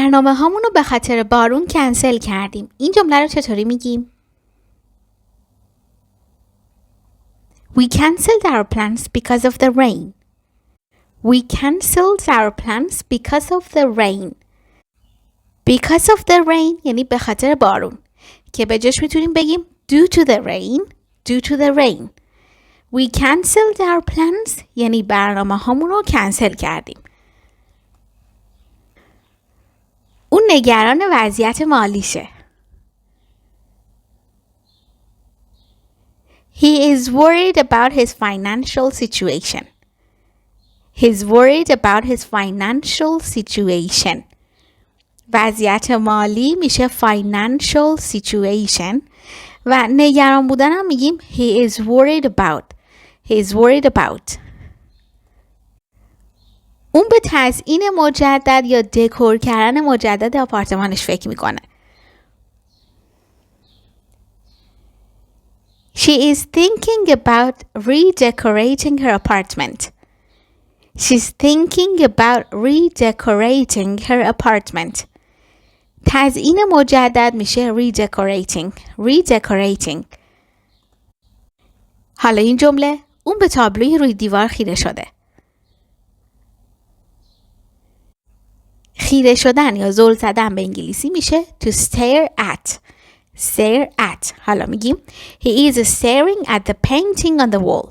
برنامه هامونو به خاطر بارون کنسل کردیم. این جمله رو چطوری میگیم؟ We canceled our plans because of the rain. We canceled our plans because of the rain. Because of the rain یعنی به خاطر بارون که به جاش میتونیم بگیم due to the rain. Due to the rain. We canceled our plans یعنی برنامه هامون رو کنسل کردیم. اون نگران وضعیت مالیشه. He is worried about his financial situation. He's worried about his financial situation. وضعیت مالی میشه financial situation و نگران بودن هم میگیم he is worried about. He is worried about. اون به تزیین مجدد یا دکور کردن مجدد آپارتمانش فکر میکنه. She is thinking about redecorating her apartment. She's thinking about redecorating her apartment. تزیین مجدد میشه redecorating. Redecorating. حالا این جمله اون به تابلوی روی دیوار خیره شده. خیره شدن یا زل زدن به انگلیسی میشه to stare at. Stare at. حالا میگیم he is staring at the painting on the wall.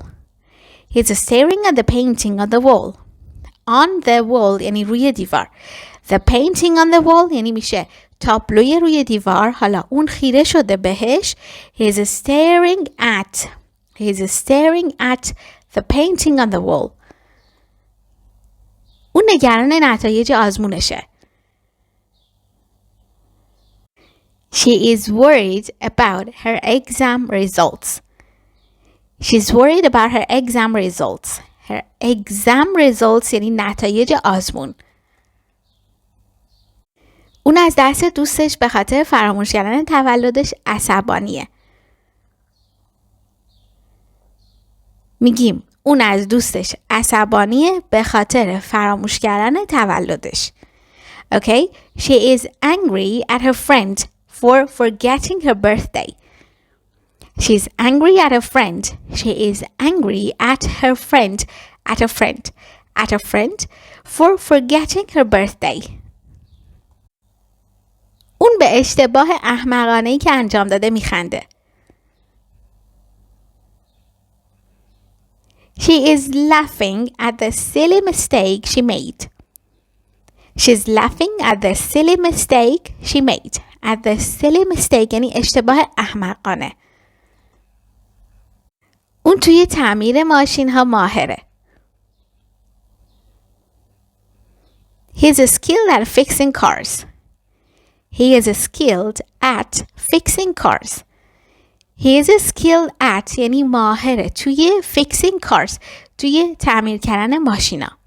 He's staring at the painting on the wall. On the wall یعنی روی دیوار. The painting on the wall یعنی میشه تابلوی روی دیوار. حالا اون خیره شده بهش. He's staring at. He's staring at the painting on the wall. اون نگران نتایج آزمونشه. She is worried about her exam results. She's worried about her exam results. Her exam results یعنی نتایج آزمون. اون از دست دوستش به خاطر فراموش کردن تولدش عصبانیه. میگیم اون از دوستش عصبانیه به خاطر فراموش کردن تولدش. Okay? She is angry at her friend for forgetting her birthday. She's angry at a friend. She is angry at her friend. At a friend. At a friend for forgetting her birthday. اون به اشتباه احمقانه‌ای که انجام داده میخنده. She is laughing at the silly mistake she made. She's laughing at the silly mistake she made. At the silly mistake یعنی اشتباه احمقانه. اون توی تعمیر ماشین ها ماهره. He's skilled at fixing cars. He is skilled at fixing cars. He is skilled at یعنی ماهره توی fixing cars. توی تعمیر کردن ماشینا.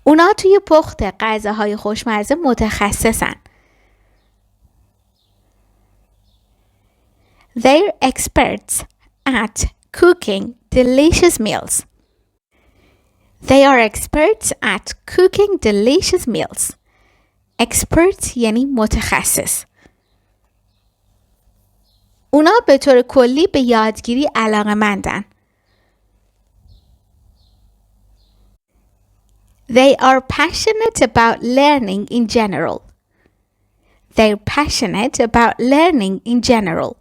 اونا توی پخت غذاهای خوشمزه متخصصن. They're experts at cooking delicious meals. They are experts at cooking delicious meals. Expert یعنی متخصص. اونا به طور کلی به یادگیری علاقه‌مندن. They are passionate about learning in general. They're passionate about learning in general.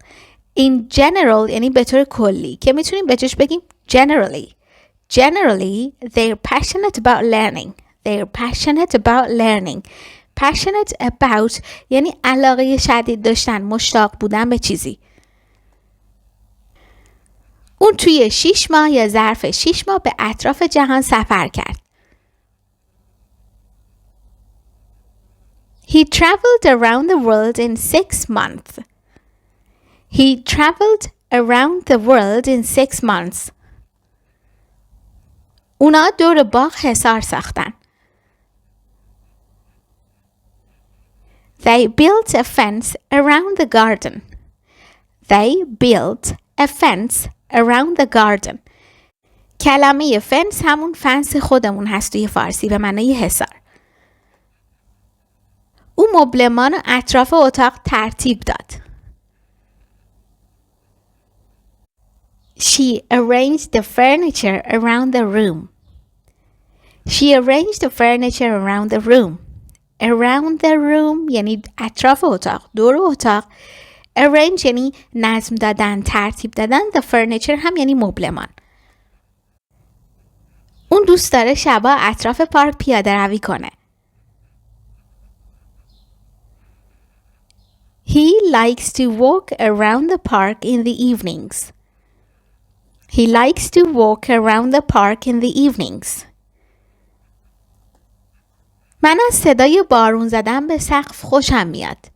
In general یعنی به طور کلی که میتونیم به جاش بگیم generally. Generally, they're passionate about learning. They're passionate about learning. Passionate about یعنی علاقه شدید داشتن، مشتاق بودن به چیزی. اون توی 6 ماه یا ظرف 6 ماه به اطراف جهان سفر کرد. He traveled around the world in 6 months. He traveled around the world in 6 months. اونا دور باغ حصار ساختن. They built a fence around the garden. They built a fence around the garden. کلمه fence همون فنس خودمون هست توی فارسی به معنای حصار. مبلمان و اطراف اتاق ترتیب داد. She arranged the furniture around the room. She arranged the furniture around the room. Around the room یعنی اطراف اتاق، دور اتاق. Arrange یعنی نظم دادن، ترتیب دادن. The furniture هم یعنی مبلمان. اون دوست داره شبا اطراف پارک پیاده روی کنه. He likes to walk around the park in the evenings. He likes to walk around the park in the evenings. من از صدای بارون زدن به سقف خوشم میاد.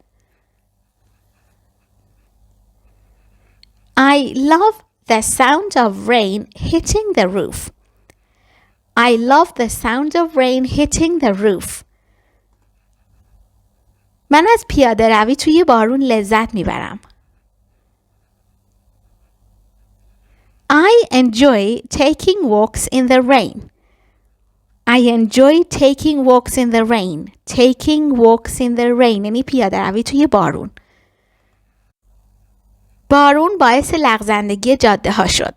I love the sound of rain hitting the roof. I love the sound of rain hitting the roof. من از پیاده روی توی بارون لذت میبرم. I enjoy taking walks in the rain. I enjoy taking walks in the rain. Taking walks in the rain یعنی پیاده روی توی بارون. بارون باعث لغزندگی جاده ها شد.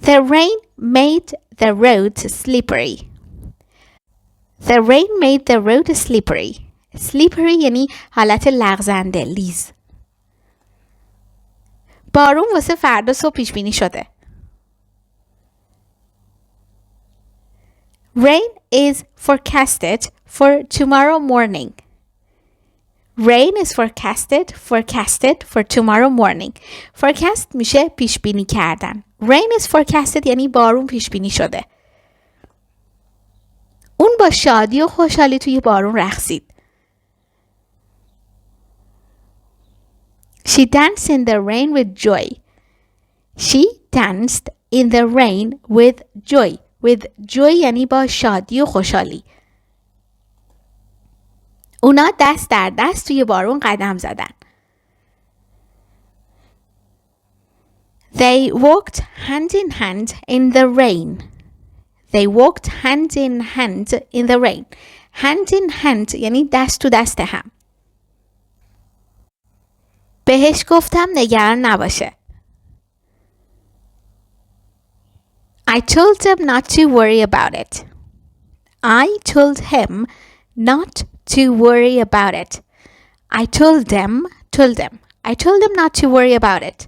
The rain made the roads slippery. The rain made the road slippery. Slippery یعنی حالت لغزنده، لیز. بارون واسه فردا صبح پیش بینی شده. Rain is forecasted for tomorrow morning. Rain is forecasted for tomorrow morning. Forecast میشه پیش بینی کردن. Rain is forecasted یعنی بارون پیش بینی شده. اون با شادی و خوشحالی توی بارون رقصید. She danced in the rain with joy. She danced in the rain with joy. With joy یعنی با شادی و خوشحالی. اونا دست در دست توی بارون قدم زدن. They walked hand in hand in the rain. They walked hand in hand in the rain. Hand in hand یعنی دست تو دست هم. بهش گفتم نگران نباشه. I told him not to worry about it. I told him not to worry about it. I told him not to worry about it.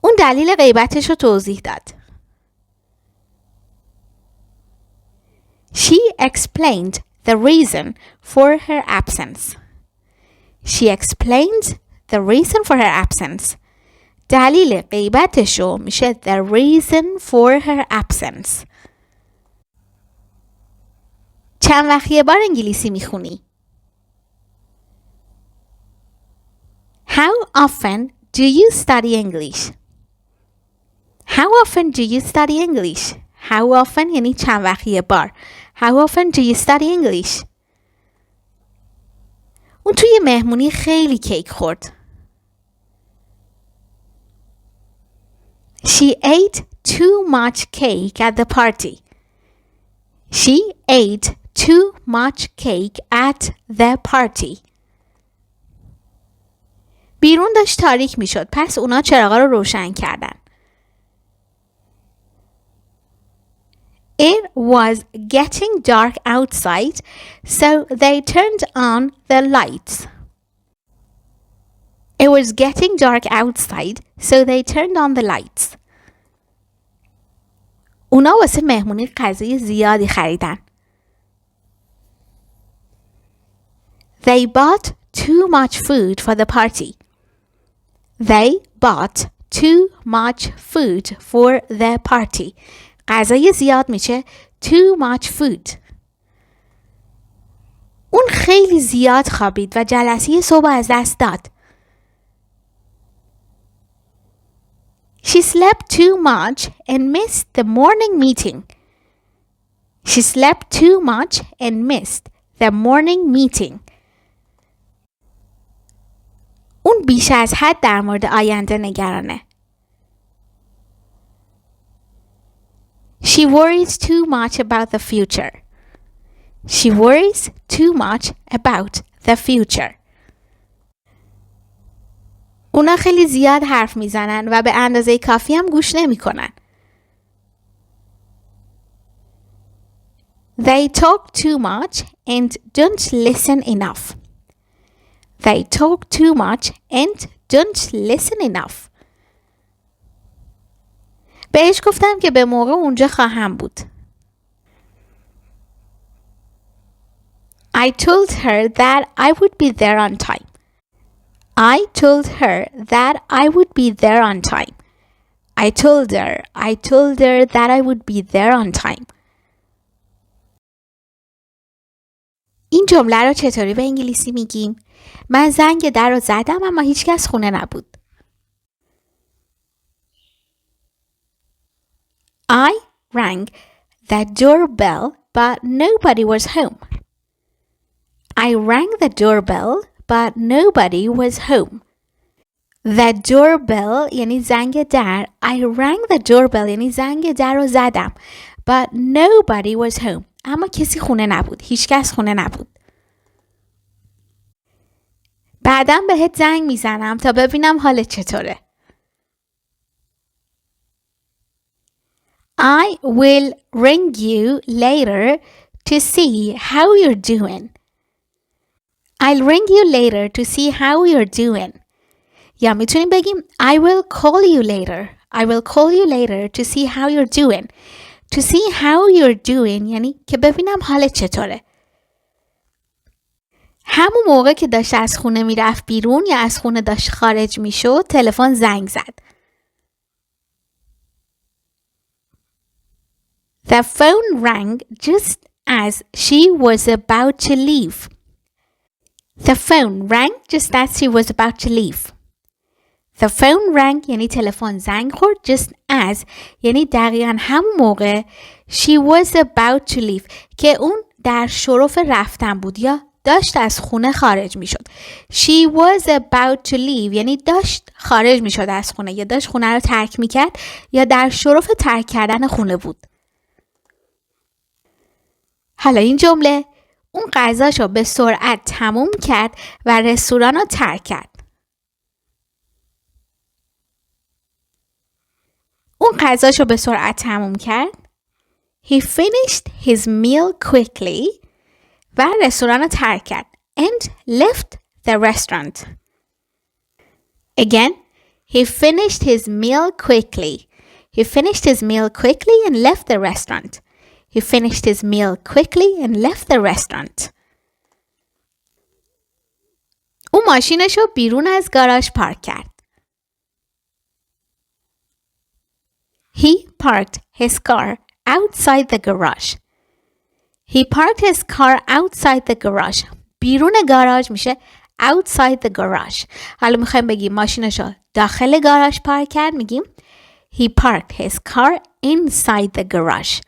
اون دلیل غیبتش رو توضیح داد. She explained the reason for her absence. She explained the reason for her absence. دلیل غیبتش رو میشه the reason for her absence. چند وقت یه بار انگلیسی میخونی؟ How often do you study English? How often do you study English? How often یعنی چند وقت یه بار. How often do you study English? اون توی مهمونی خیلی کیک خورد. She ate too much cake at the party. She ate too much cake at the party. بیرون داشت تاریک می شد، پس اونا چراغا رو روشن کردن. It was getting dark outside, so they turned on the lights. It was getting dark outside, so they turned on the lights. اونا واسه مهمونی غذای زیادی خریدن. They bought too much food for the party. They bought too much food for the party. غذای زیاد میشه too much food. اون خیلی زیاد خوابید و جلسه صبح از دست داد. She slept too much and missed the morning meeting. She slept too much and missed the morning meeting. اون بیش از حد در مورد آینده نگرانه. She worries too much about the future. She worries too much about the future. اونا خیلی زیاد حرف میزنن و به اندازه کافی هم گوش نمی کنن. They talk too much and don't listen enough. They talk too much and don't listen enough. بهش گفتم که به موقع اونجا خواهم بود. I told her that I would be there on time. I told her that I would be there on time. I told her that I would be there on time. این جمله رو چطوری به انگلیسی میگیم؟ من زنگ در رو زدم اما هیچ کس خونه نبود. I rang the doorbell but nobody was home. I rang the doorbell but nobody was home. The doorbell یعنی زنگ در. I rang the doorbell یعنی زنگ در رو زدم. But nobody was home. اما کسی خونه نبود. هیچ کس خونه نبود. بعدم بهت زنگ میزنم تا ببینم حالت چطوره. I will ring you later to see how you're doing. I'll ring you later to see how you're doing. یا میتونیم بگیم I will call you later. I will call you later to see how you're doing. To see how you're doing یعنی که ببینم حالت چطوره. همون موقع که داشت از خونه میرفت بیرون یا از خونه داشت خارج میشد تلفن زنگ زد. The phone rang just as she was about to leave. The phone rang just as she was about to leave. The phone rang یعنی تلفن زنگ خورد. Just as یعنی دقیقاً همون موقع. She was about to leave که اون در شرف رفتن بود یا داشت از خونه خارج می شد. She was about to leave یعنی داشت خارج می شد از خونه یا داشت خونه رو ترک می کرد یا در شرف ترک کردن خونه بود. حالا این جمله اون غذاشو به سرعت تموم کرد و رستوران رو ترک کرد. اون غذاشو به سرعت تموم کرد. He finished his meal quickly و رستوران رو ترک کرد. And left the restaurant. Again, he finished his meal quickly. He finished his meal quickly and left the restaurant. He finished his meal quickly and left the restaurant. او ماشینش رو بیرون از گاراژ پارک کرد. He parked his car outside the garage. He parked his car outside the garage. بیرون گاراژ میشه outside the garage. حالا میخوایم بگیم ماشینش رو داخل گاراژ پارک کرد میگیم He parked his car inside the garage.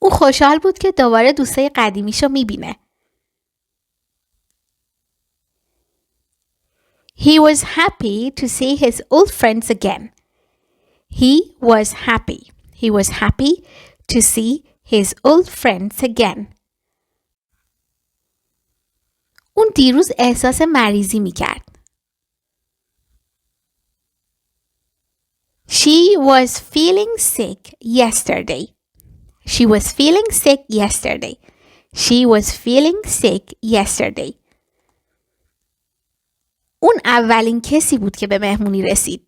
او خوشحال بود که دوباره دوستای قدیمیشو میبینه. He was happy to see his old friends again. He was happy. He was happy to see his old friends again. اون دیروز احساس مریضی میکرد. She was feeling sick yesterday. She was feeling sick yesterday. She was feeling sick yesterday. اون اولین کسی بود که به مهمونی رسید.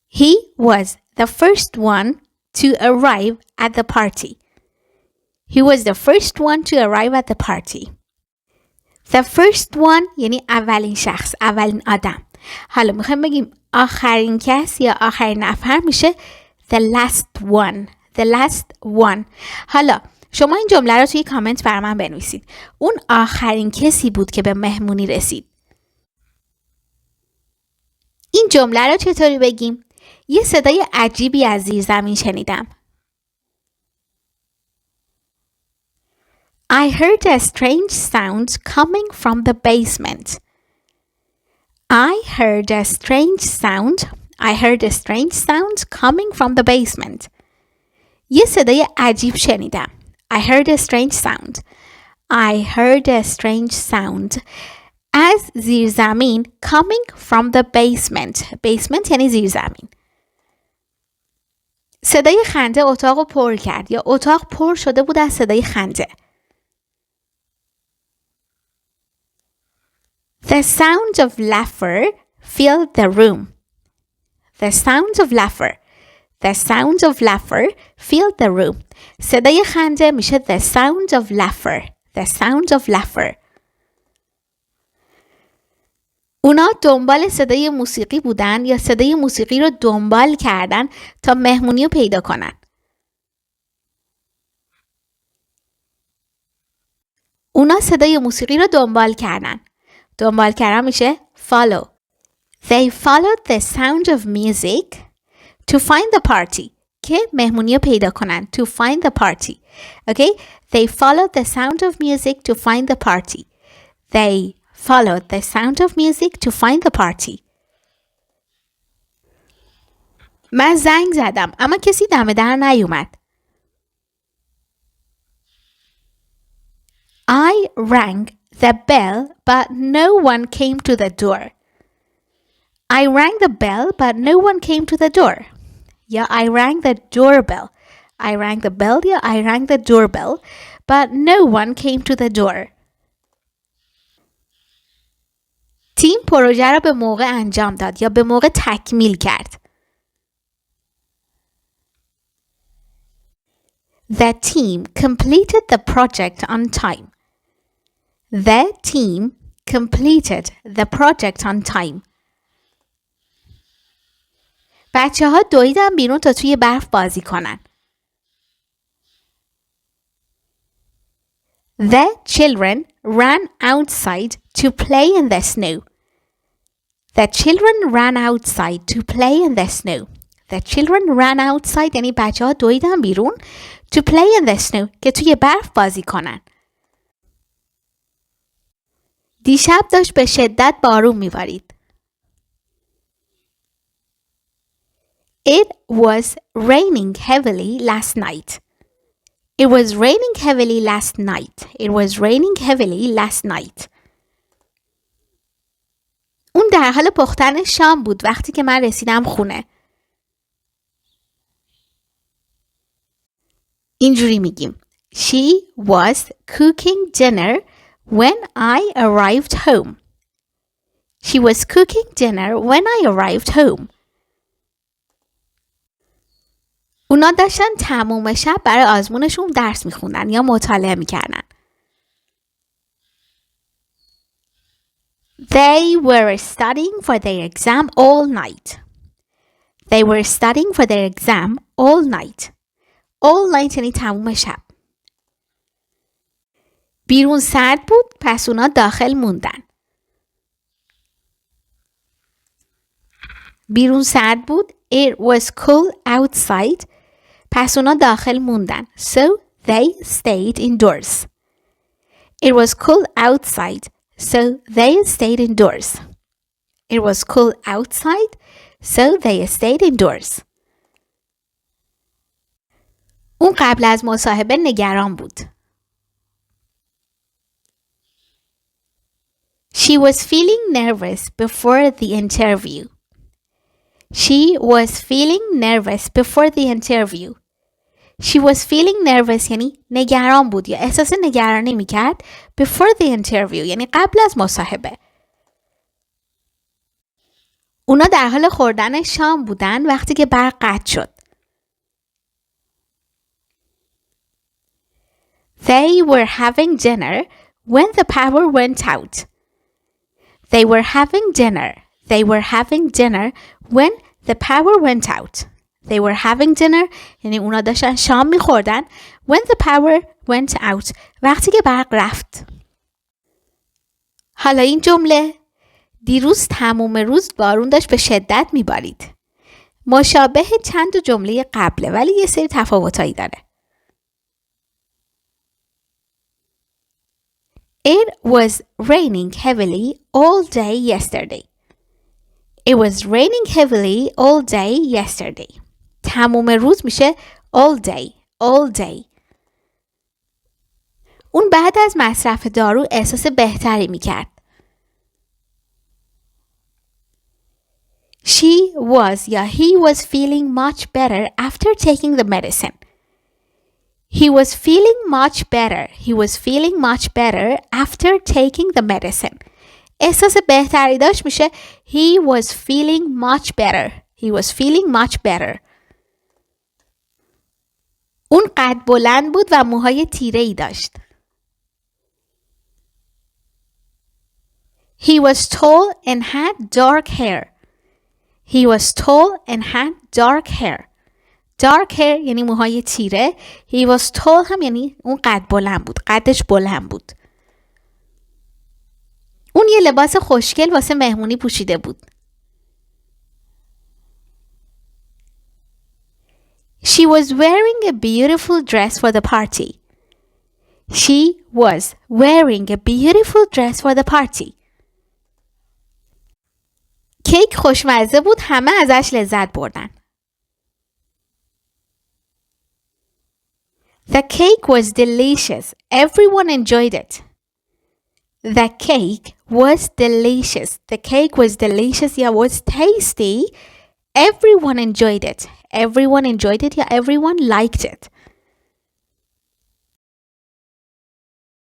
He was the first one to arrive at the party. He was the first one to arrive at the party. The first one یعنی اولین شخص، اولین آدم. حالا میخوایم بگیم آخرین کس یا آخرین نفر میشه the last one. The last one. حالا شما این جمله رو توی کامنت بر من بنویسید. اون آخرین کسی بود که به مهمونی رسید. این جمله رو چطوری بگیم؟ یه صدای عجیبی از زیر زمین شنیدم. I heard a strange sound coming from the basement. I heard a strange sound. I heard a strange sound coming from the basement. یه صدای عجیب شنیدم. I heard a strange sound. I heard a strange sound. از زیر زمین coming from the basement. basement یعنی زیر زمین. صدای خنده اتاق رو پر کرد یا اتاق پر شده بود از صدای خنده. The sound of laughter filled the room. The sound of laughter. The sound of laughter filled the room. صدای خنده میشه the sound of laughter. The sound of laughter. اونا دنبال صدای موسیقی بودن یا صدای موسیقی رو دنبال کردن تا مهمونی رو پیدا کنن. اونا صدای موسیقی رو دنبال کردن. دنبال کردن میشه follow. They followed the sound of music to find the party. که مهمونی رو پیدا کنن. To find the party. Okay? They followed the sound of music to find the party. They followed the sound of music to find the party. من زنگ زدم اما کسی دم در نیومد. I rang the bell but no one came to the door. I rang the bell but no one came to the door. یا I rang the doorbell. I rang the bell یا I rang the doorbell but no one came to the door. تیم پروژه را به موقع انجام داد یا به موقع تکمیل کرد. The team completed the project on time. The team completed the project on time. بچه ها دویدن بیرون تا توی برف بازی کنن. The children ran outside to play in the snow. The children ran outside to play in the snow. The children ran outside یعنی بچه ها دویدن بیرون to play in the snow که توی برف بازی کنن. دیشب داشت به شدت بارون میبارید. It was raining heavily last night. It was raining heavily last night. It was raining heavily last night. اون در حال پختن شام بود وقتی که من رسیدم خونه. اینجوری میگیم. She was cooking dinner when I arrived home. She was cooking dinner when I arrived home. اونا داشتن تموم شب برای آزمونشون درس میخوندن یا مطالعه میکردن. They were studying for their exam all night. They were studying for their exam all night. All night یعنی تموم شب. بیرون سرد بود پس اونا داخل موندن. بیرون سرد بود. It was cool outside. پس اونا داخل موندن. So they stayed indoors. It was cool outside. So they stayed indoors. It was cool outside. So they stayed indoors. اون قبل از مصاحبه نگران بود. She was feeling nervous before the interview. She was feeling nervous before the interview. She was feeling nervous یعنی نگران بود یا احساس نگرانی میکرد. Before the interview یعنی قبل از مصاحبه. اونا در حال خوردن شام بودن وقتی که برق قطع شد. They were having dinner when the power went out. They were having dinner. They were having dinner when the power went out. They were having dinner یعنی اونا داشتن شام میخوردن when the power went out وقتی که برق رفت. حالا این جمله دیروز تمام روز بارون داشت به شدت میبارید. مشابه چند جمله قبله ولی یه سری تفاوتایی داره. It was raining heavily all day yesterday. It was raining heavily all day yesterday. تمام روز میشه all day. All day. اون بعد از مصرف دارو احساس بهتری میکرد. She was یا he was feeling much better after taking the medicine. He was feeling much better. He was feeling much better after taking the medicine. احساس بهتری داشت میشه he was feeling much better. He was feeling much better. اون قد بلند بود و موهای تیره‌ای داشت. He was tall and had dark hair. He was tall and had dark hair. Dark hair یعنی موهای تیره. He was tall هم یعنی اون قد بلند بود. قدش بلند بود. اون یه لباس خوشگل واسه مهمونی پوشیده بود. She was wearing a beautiful dress for the party. She was wearing a beautiful dress for the party. کیک خوشمزه بود. همه ازش لذت بردن. The cake was delicious. Everyone enjoyed it. The cake was delicious. The cake was delicious. Yeah, was tasty. Everyone enjoyed it. Everyone enjoyed it. Yeah, everyone liked it.